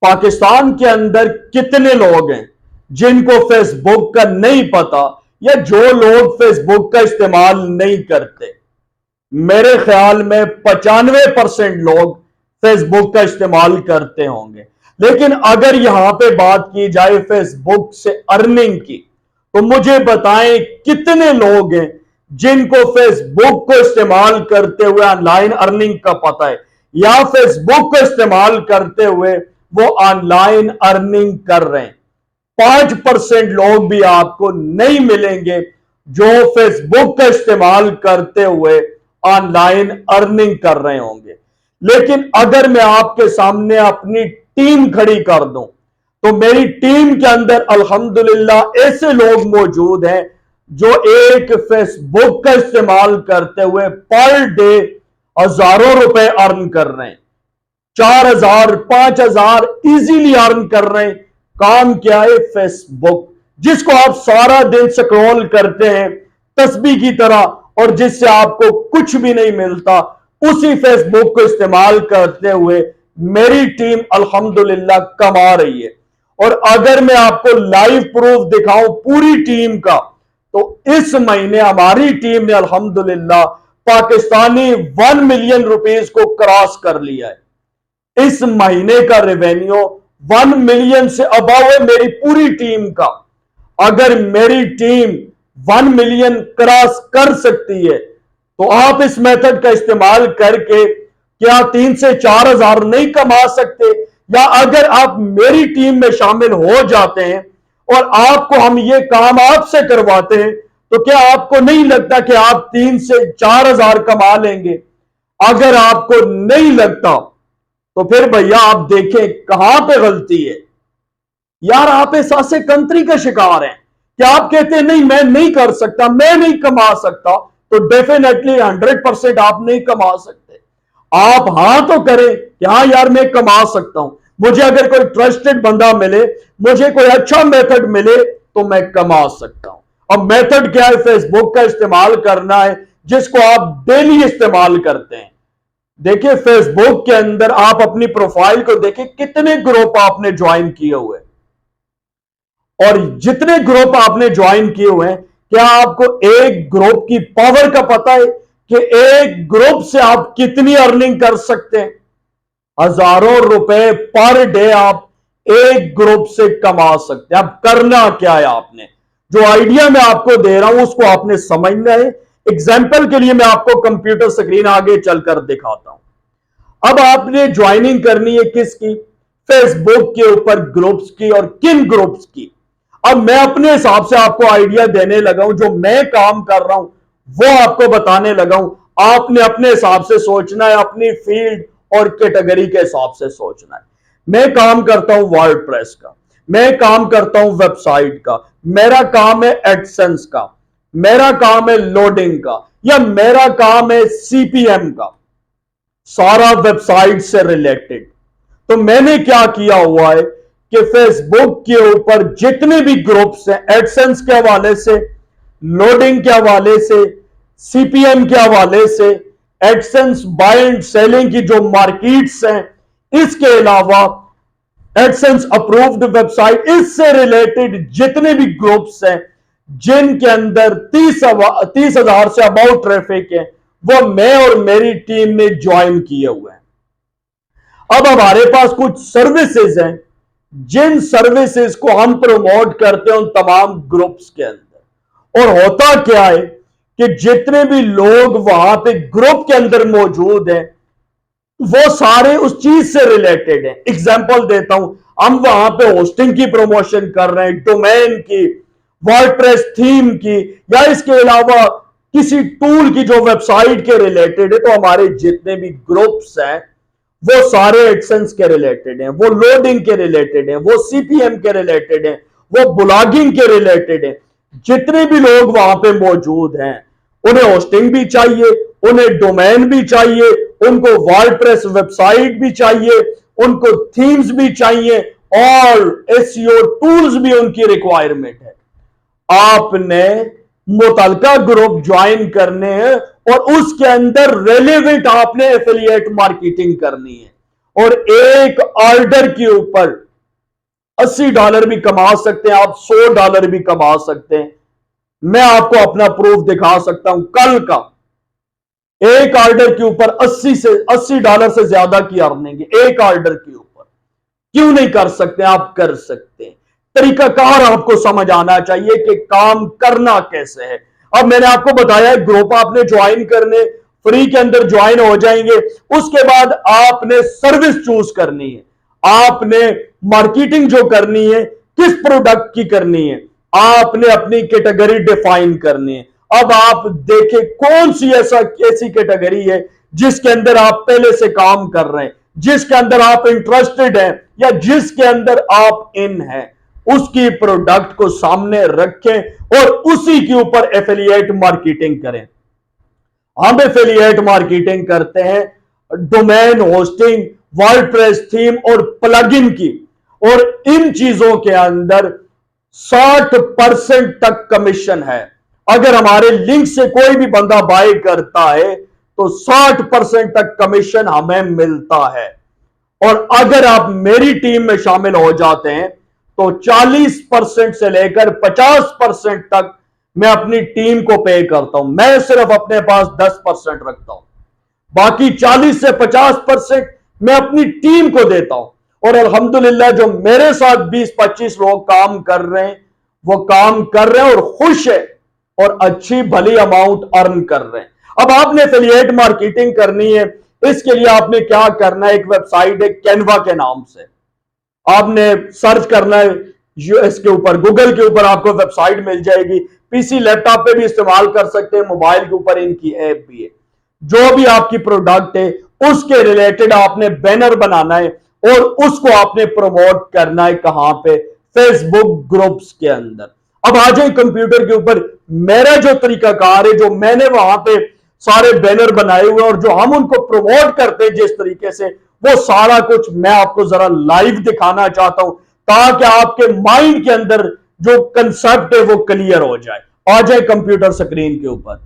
पाकिस्तान के अंदर कितने लोग हैं जिनको फेसबुक का नहीं पता, या जो लोग फेसबुक का इस्तेमाल नहीं करते? मेरे ख्याल में 95% लोग फेसबुक का इस्तेमाल करते होंगे। लेकिन अगर यहां पे बात की जाए फेसबुक से अर्निंग की, तो मुझे बताएं कितने लोग हैं जिनको फेसबुक को इस्तेमाल करते हुए ऑनलाइन अर्निंग का पता है, या फेसबुक को इस्तेमाल करते हुए वो ऑनलाइन अर्निंग कर रहे हैं। 5% लोग भी आपको नहीं मिलेंगे जो फेसबुक का इस्तेमाल करते हुए ऑनलाइन अर्निंग कर रहे होंगे। लेकिन अगर मैं आपके सामने अपनी टीम खड़ी कर दूं, तो मेरी टीम के अंदर अल्हम्दुलिल्लाह ऐसे लोग मौजूद हैं जो एक फेसबुक का इस्तेमाल करते हुए पर डे हजारों रुपए अर्न कर रहे हैं। 4,000 5,000 इजीली अर्न कर रहे हैं। काम क्या है? फेसबुक, जिसको आप सारा दिन स्क्रॉल करते हैं तस्बीह की तरह, और जिससे आपको कुछ भी नहीं मिलता, उसी फेसबुक को इस्तेमाल करते हुए मेरी टीम अल्हम्दुलिल्लाह कमा रही है। और अगर मैं आपको लाइव प्रूफ दिखाऊं पूरी टीम का, तो इस महीने हमारी टीम ने अल्हम्दुलिल्लाह पाकिस्तानी 1 मिलियन रुपीस को क्रॉस कर लिया है। इस महीने का रेवेन्यू 1 मिलियन से अबव है मेरी पूरी टीम का। अगर मेरी टीम 1 मिलियन क्रॉस कर सकती है, तो आप इस मेथड का इस्तेमाल करके क्या 3 से 4,000 नहीं कमा सकते? या अगर आप मेरी टीम में शामिल हो जाते हैं और आपको हम ये काम आपसे करवाते हैं, तो क्या आपको नहीं लगता कि आप 3 से 4,000 कमा लेंगे? अगर आपको नहीं लगता, तो फिर भैया आप देखें कहां पे गलती है। यार आप एहसासे कंट्री का शिकार हैं कि आप कहते हैं नहीं मैं नहीं कर सकता, मैं नहीं कमा सकता, तो डेफिनेटली 100% आप नहीं कमा सकते। आप हां तो करें कि हाँ यार मैं कमा सकता हूं, मुझे अगर कोई ट्रस्टेड बंदा मिले, मुझे कोई अच्छा मेथड मिले, तो मैं कमा सकता हूं। अब मेथड क्या है? फेसबुक का इस्तेमाल करना है, जिसको आप डेली इस्तेमाल करते हैं। देखिए फेसबुक के अंदर आप अपनी प्रोफाइल को देखिए कितने ग्रुप आपने ज्वाइन किए हुए, और जितने ग्रुप आपने ज्वाइन किए हुए हैं, क्या आपको एक ग्रुप की पावर का पता है कि एक ग्रुप से आप कितनी अर्निंग कर सकते हैं? हजारों रुपए पर डे आप एक ग्रुप से कमा सकते हैं। अब करना क्या है? आपने जो आइडिया मैं आपको दे रहा हूं उसको आपने समझना है। एग्जाम्पल के लिए मैं आपको कंप्यूटर स्क्रीन आगे चलकर दिखाता हूं। अब आपने ज्वाइनिंग करनी है किसकी? फेसबुक के ऊपर ग्रुप्स की। और किन ग्रुप्स की? अब मैं अपने हिसाब से आपको आइडिया देने लगा हूं, जो मैं काम कर रहा हूं वो आपको बताने लगा हूं। आपने अपने हिसाब से सोचना है, अपनी फील्ड और कैटेगरी के हिसाब से सोचना है। मैं काम करता हूं वर्डप्रेस का, मैं काम करता हूं वेबसाइट का, मेरा काम है एडसेंस का, मेरा काम है लोडिंग का, या मेरा काम है सीपीएम का, सारा वेबसाइट से रिलेटेड। तो मैंने क्या किया हुआ है कि फेसबुक के ऊपर जितने भी ग्रुप्स हैं, एडसेंस के हवाले से, लोडिंग के हवाले से, सीपीएम के हवाले से, एडसेंस बाय एंड सेलिंग की जो मार्केट्स हैं, इसके अलावा एडसेंस अप्रूव्ड वेबसाइट, इससे रिलेटेड जितने भी ग्रुप्स हैं जिनके अंदर 30,000 से अबाउट ट्रैफिक है, वो मैं और मेरी टीम ने ज्वाइन किए हुए हैं। अब हमारे पास कुछ सर्विसेज हैं जिन सर्विसेज को हम प्रमोट करते हैं उन तमाम ग्रुप्स के अंदर। और होता क्या है कि जितने भी लोग वहां पे ग्रुप के अंदर मौजूद हैं, वो सारे उस चीज से रिलेटेड हैं। एग्जांपल देता हूं, हम वहां पे होस्टिंग की प्रमोशन कर रहे हैं, डोमेन की, वर्डप्रेस थीम की, या इसके अलावा किसी टूल की जो वेबसाइट के रिलेटेड है, तो हमारे जितने भी ग्रुप्स हैं वो सारे एडसेंस के रिलेटेड हैं, वो लोडिंग के रिलेटेड हैं, वो सीपीएम के रिलेटेड हैं, वो ब्लॉगिंग के रिलेटेड हैं। जितने भी लोग वहां पे मौजूद हैं, उन्हें होस्टिंग भी चाहिए, उन्हें डोमेन भी चाहिए, उनको वर्डप्रेस वेबसाइट भी चाहिए, उनको थीम्स भी चाहिए, और एसईओ टूल्स भी उनकी रिक्वायरमेंट है। आपने मुतलका ग्रुप ज्वाइन करने हैं और उसके अंदर रेलेवेंट आपने एफिलिएट मार्केटिंग करनी है। और एक ऑर्डर के ऊपर $80 भी कमा सकते हैं आप, $100 भी कमा सकते हैं। मैं आपको अपना प्रूफ दिखा सकता हूं। कल का एक ऑर्डर के ऊपर $80 से ज्यादा की अर्निंग एक ऑर्डर के ऊपर। क्यों नहीं कर सकते? आप कर सकते हैं। तरीकाकार आपको समझ आना चाहिए कि काम करना कैसे है। अब मैंने आपको बताया ग्रुप आपने ज्वाइन करने, फ्री के अंदर ज्वाइन हो जाएंगे। उसके बाद आपने सर्विस चूज करनी है, आपने मार्केटिंग जो करनी है, किस प्रोडक्ट की करनी है, आपने अपनी कैटेगरी डिफाइन करनी है। अब आप देखें कौन सी ऐसी कैटेगरी है जिसके अंदर आप पहले से काम कर रहे हैं, जिसके अंदर आप इंटरेस्टेड हैं या जिसके अंदर आप इन हैं, उसकी प्रोडक्ट को सामने रखें और उसी के ऊपर एफिलिएट मार्केटिंग करें। हम एफिलिएट मार्केटिंग करते हैं डोमेन होस्टिंग, वर्डप्रेस थीम और प्लगइन की, और इन चीजों के अंदर 60% तक कमीशन है। अगर हमारे लिंक से कोई भी बंदा बाय करता है तो 60% तक कमीशन हमें मिलता है। और अगर आप मेरी टीम में शामिल हो जाते हैं तो 40% से लेकर 50% तक मैं अपनी टीम को पे करता हूं। मैं सिर्फ अपने पास 10% रखता हूं, बाकी 40 से 50% मैं अपनी टीम को देता हूं। और अल्हम्दुलिल्लाह जो मेरे साथ 20-25 लोग काम कर रहे हैं, वो काम कर रहे हैं और खुश है और अच्छी भली अमाउंट अर्न कर रहे हैं। अब आपने एफिलिएट मार्केटिंग करनी है, इसके लिए आपने क्या करना है, एक वेबसाइट है कैनवा के नाम से, आपने सर्च करना है इसके ऊपर, गूगल के ऊपर आपको वेबसाइट मिल जाएगी। पीसी लैपटॉप पे भी इस्तेमाल कर सकते हैं, मोबाइल के ऊपर इनकी ऐप भी है। जो भी आपकी प्रोडक्ट है उसके रिलेटेड आपने बैनर बनाना है और उसको आपने प्रमोट करना है। कहां पे? फेसबुक ग्रुप्स के अंदर। अब आ जाए कंप्यूटर के ऊपर, मेरा जो तरीकाकार है, जो मैंने वहां पे सारे बैनर बनाए हुए और जो हम उनको प्रमोट करते हैं जिस तरीके से, वो सारा कुछ मैं आपको जरा लाइव दिखाना चाहता हूं ताकि आपके माइंड के अंदर जो कंसेप्ट है वो क्लियर हो जाए। आ जाए कंप्यूटर स्क्रीन के ऊपर।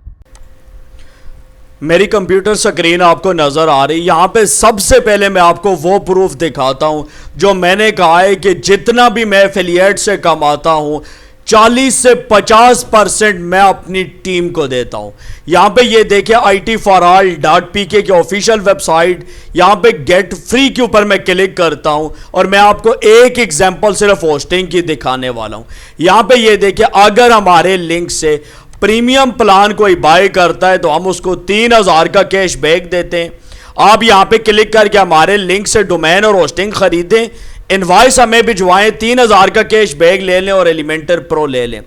मेरी कंप्यूटर स्क्रीन आपको नजर आ रही है। यहां पे सबसे पहले मैं आपको वो प्रूफ दिखाता हूं जो मैंने कहा है कि जितना भी मैं एफिलिएट से कमाता हूं 40 से 50% मैं अपनी टीम को देता हूं। यहां पे ये देखिए IT4all.pk की ऑफिशियल वेबसाइट, यहां पे गेट फ्री के ऊपर मैं क्लिक करता हूं और मैं आपको एक एग्जांपल सिर्फ होस्टिंग की दिखाने वाला हूं। यहां पे ये देखिए अगर हमारे लिंक से प्रीमियम प्लान कोई बाय करता है तो हम उसको 3000 का कैशबैक देते हैं। आप यहां पे क्लिक करके हमारे लिंक से डोमेन और होस्टिंग खरीदें, इनवॉइस हमें भिजवाएं, 3000 का कैशबैक ले लें और एलिमेंटर प्रो ले लें।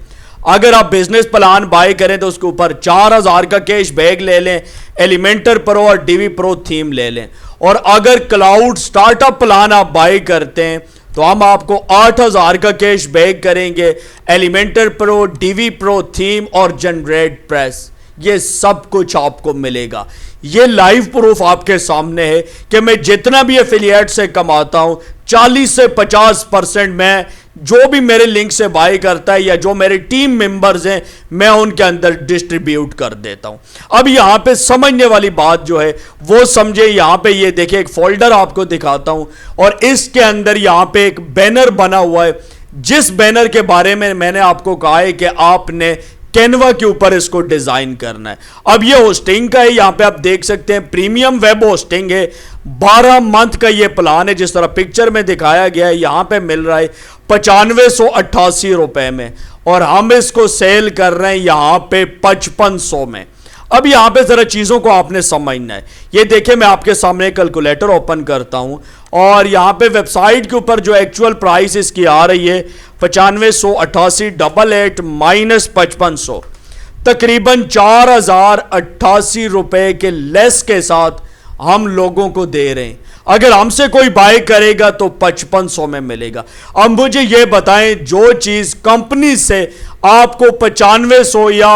अगर आप बिजनेस प्लान बाय करें तो उसके ऊपर 4000 का कैशबैक ले लें, एलिमेंटर प्रो और डीवी प्रो थीम ले लें। और अगर क्लाउड स्टार्टअप प्लान आप बाय करते हैं तो हम आपको 8000 का कैशबैक करेंगे, Elementor pro, Divi pro theme और जनरेट प्रेस, ये सब कुछ आपको मिलेगा। ये लाइव प्रूफ आपके सामने है कि मैं जितना भी एफिलिएट से कमाता हूं 40 से 50% मैं जो भी मेरे लिंक से बाय करता है या जो मेरे टीम मेंबर्स हैं मैं उनके अंदर डिस्ट्रीब्यूट कर देता हूं। अब यहां पे समझने वाली बात जो है वो समझे। यहां पे ये देखिए एक फोल्डर आपको दिखाता हूं और इसके अंदर यहां पे एक बैनर बना हुआ है, जिस बैनर के बारे में मैंने आपको कहा है कि आपने कैनवा के ऊपर इसको डिजाइन करना है। अब ये होस्टिंग का है, यहां पे आप देख सकते हैं प्रीमियम वेब होस्टिंग है, 12 मंथ का ये प्लान है जिस तरह पिक्चर में दिखाया गया है। यहां पे मिल रहा है 9588 रुपए में और हम इसको सेल कर रहे हैं यहां पे 5500 में। अब यहां पे जरा चीजों को आपने समझना है। ये देखिए मैं आपके सामने कैलकुलेटर ओपन करता हूं और यहां पे वेबसाइट के ऊपर जो एक्चुअल प्राइस इसकी आ रही है 9588 माइनस 5500, तकरीबन 4088 रुपए के लेस के साथ हम लोगों को दे रहे हैं। अगर हमसे कोई बाय करेगा तो 5500 में मिलेगा। अब मुझे यह बताएं, जो चीज कंपनी से आपको 9500 या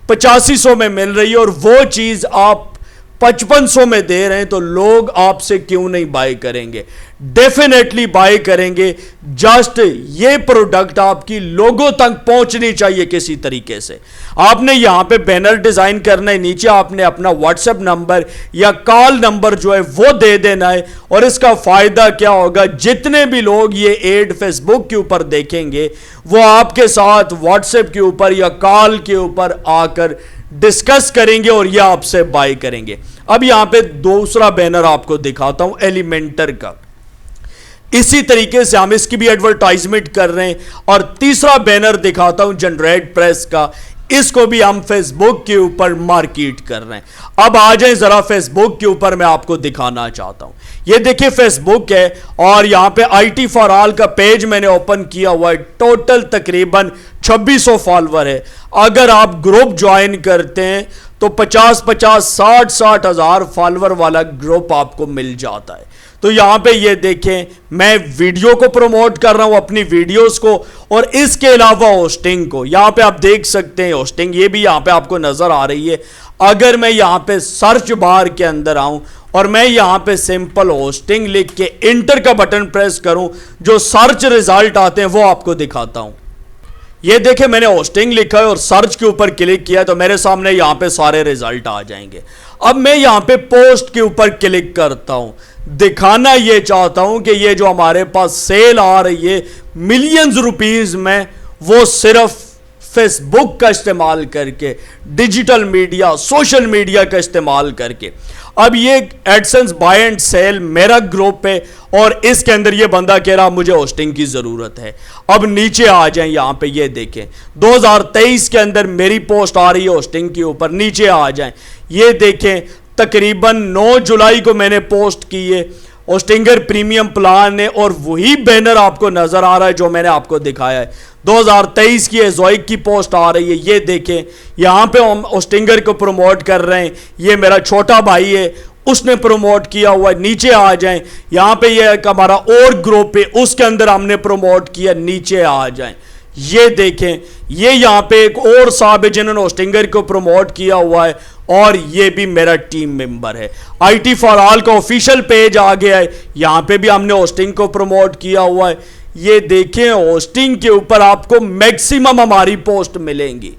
8500 में मिल रही है और वो चीज आप 5500 में दे रहे हैं, तो लोग आपसे क्यों नहीं बाय करेंगे? डेफिनेटली बाय करेंगे। जस्ट ये प्रोडक्ट आपकी लोगों तक पहुंचनी चाहिए किसी तरीके से। आपने यहां पे बैनर डिजाइन करना है, नीचे आपने अपना व्हाट्सएप नंबर या कॉल नंबर जो है वो दे देना है। और इसका फायदा क्या होगा, जितने भी लोग ये एड फेसबुक के ऊपर देखेंगे वो आपके साथ व्हाट्सएप के ऊपर या कॉल के ऊपर आकर डिस्कस करेंगे और यह आपसे बाय करेंगे। अब यहां पे दूसरा बैनर आपको दिखाता हूं एलिमेंटर का। इसी तरीके से हम इसकी भी एडवर्टाइजमेंट कर रहे हैं। और तीसरा बैनर दिखाता हूं जनरेट प्रेस का, इसको भी हम फेसबुक के ऊपर मार्केट कर रहे हैं। अब आ जाए जरा फेसबुक के ऊपर, मैं आपको दिखाना चाहता हूं। ये देखिए फेसबुक है और यहां पे IT फॉर ऑल का पेज मैंने ओपन किया हुआ है। टोटल तकरीबन 2600 फॉलोअर है। अगर आप ग्रुप ज्वाइन करते हैं तो 50-50, 60-60 हजार फॉलोअर वाला ग्रुप आपको मिल जाता है। तो यहां पे ये देखें, मैं वीडियो को प्रमोट कर रहा हूं, अपनी वीडियोस को, और इसके अलावा होस्टिंग को। यहां पे आप देख सकते हैं होस्टिंग, ये भी यहां पे आपको नजर आ रही है। अगर मैं यहां पे सर्च बार के अंदर आऊं और मैं यहां पे सिंपल होस्टिंग लिख के इंटर का बटन प्रेस करूं, जो सर्च रिजल्ट आते हैं वो आपको दिखाता हूं। ये देखें, मैंने होस्टिंग लिखा है और सर्च के ऊपर क्लिक किया तो मेरे सामने यहां पे सारे रिजल्ट आ जाएंगे। अब मैं यहां पे पोस्ट के ऊपर क्लिक करता हूं। दिखाना ये चाहता हूं कि ये जो हमारे पास सेल आ रही है मिलियंस रुपीस में, वो सिर्फ फेसबुक का इस्तेमाल करके, डिजिटल मीडिया, सोशल मीडिया का इस्तेमाल करके। अब ये एडसेंस बाय एंड सेल मेरा ग्रुप है और इसके अंदर ये बंदा कह रहा मुझे होस्टिंग की जरूरत है। अब नीचे आ जाएं, यहां पे ये देखें 2023 के अंदर मेरी पोस्ट आ रही है होस्टिंग के ऊपर। नीचे आ जाएं, ये देखें तकरीबन 9 जुलाई को मैंने पोस्ट की है। होस्टिंगर प्रीमियम प्लान है और वही बैनर आपको नजर आ रहा है जो मैंने आपको दिखाया है। 2023 की जोइक की पोस्ट आ रही है, ये देखें, यहां पे हम होस्टिंगर को प्रमोट कर रहे हैं। ये मेरा छोटा भाई है, उसने प्रमोट किया हुआ है। नीचे आ जाएं, यहां पे ये हमारा और ग्रुप है, उसके अंदर हमने प्रमोट किया। नीचे आ जाएं, ये देखें, ये यहां पे एक और साहब है जिन्होंने होस्टिंगर को प्रमोट किया हुआ है और ये भी मेरा टीम मेंबर है। IT फॉर ऑल का ऑफिशियल पेज आ गया है, यहां पे भी हमने होस्टिंग को प्रमोट किया हुआ है। ये देखें, होस्टिंग के ऊपर आपको मैक्सिमम हमारी पोस्ट मिलेंगी।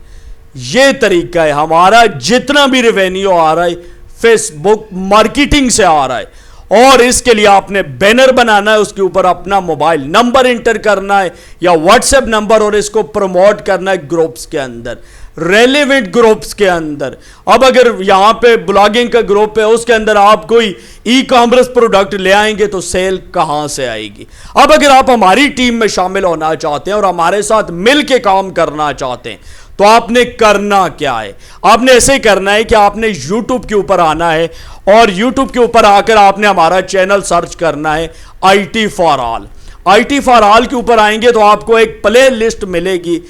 ये तरीका है हमारा, जितना भी रेवेन्यू आ रहा है फेसबुक मार्केटिंग से आ रहा है। और इसके लिए आपने बैनर बनाना है, उसके ऊपर अपना मोबाइल नंबर इंटर करना है या व्हाट्सएप नंबर, और इसको प्रमोट करना है ग्रुप्स के अंदर, रेलेवेंट ग्रुप्स के अंदर। अब अगर यहां पे ब्लॉगिंग का ग्रुप है, उसके अंदर आप कोई ई कॉमर्स प्रोडक्ट ले आएंगे तो सेल कहां से आएगी? अब अगर आप हमारी टीम में शामिल होना चाहते हैं और हमारे साथ मिल के काम करना चाहते हैं तो आपने करना क्या है? आपने ऐसे करना है कि आपने YouTube के ऊपर आना है और YouTube के ऊपर आकर आपने हमारा चैनल सर्च करना है IT for all. IT for all के ऊपर आएंगे तो आपको एक प्ले लिस्ट मिलेगी।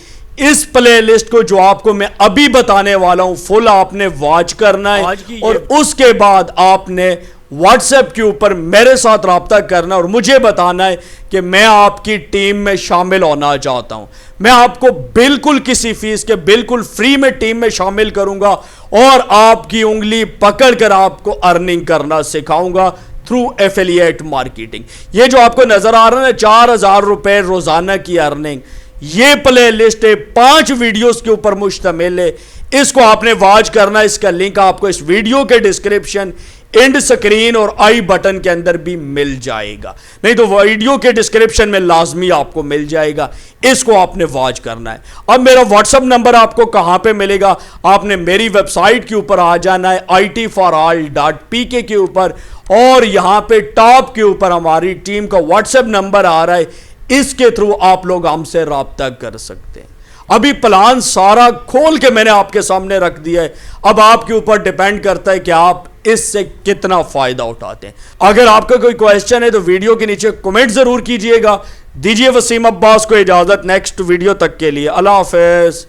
इस प्ले लिस्ट को जो आपको मैं अभी बताने वाला हूं फुल आपने वॉच करना है और उसके बाद आपने व्हाट्सएप के ऊपर मेरे साथ राब्ता करना और मुझे बताना है कि मैं आपकी टीम में शामिल होना चाहता हूं। मैं आपको बिल्कुल किसी फीस के बिल्कुल फ्री में टीम में शामिल करूंगा और आपकी उंगली पकड़कर आपको अर्निंग करना सिखाऊंगा थ्रू एफिलिएट मार्केटिंग। ये जो आपको नजर आ रहा है ना 4000 रुपए रोजाना की अर्निंग, ये प्ले लिस्ट है, 5 वीडियोस के ऊपर मुश्तमिल है। इसको आपने वॉच करना है। इसका लिंक आपको इस वीडियो के डिस्क्रिप्शन, एंड स्क्रीन और आई बटन के अंदर भी मिल जाएगा, नहीं तो वीडियो के डिस्क्रिप्शन में लाजमी आपको मिल जाएगा। इसको आपने वॉच करना है। अब मेरा व्हाट्सएप नंबर आपको कहां पे मिलेगा? आपने मेरी वेबसाइट के ऊपर आ जाना है itforall.pk के ऊपर और यहां पे टॉप के ऊपर हमारी टीम का व्हाट्सएप नंबर आ रहा है। इसके थ्रू आप लोग हमसे राब्ता कर सकते हैं। अभी प्लान सारा खोल के मैंने आपके सामने रख दिया है। अब आपके ऊपर डिपेंड करता है कि आप इससे कितना फायदा उठाते हैं। अगर आपका कोई क्वेश्चन है तो वीडियो के नीचे कमेंट जरूर कीजिएगा। दीजिए वसीम अब्बास को इजाजत, नेक्स्ट वीडियो तक के लिए अल्लाह हाफिज।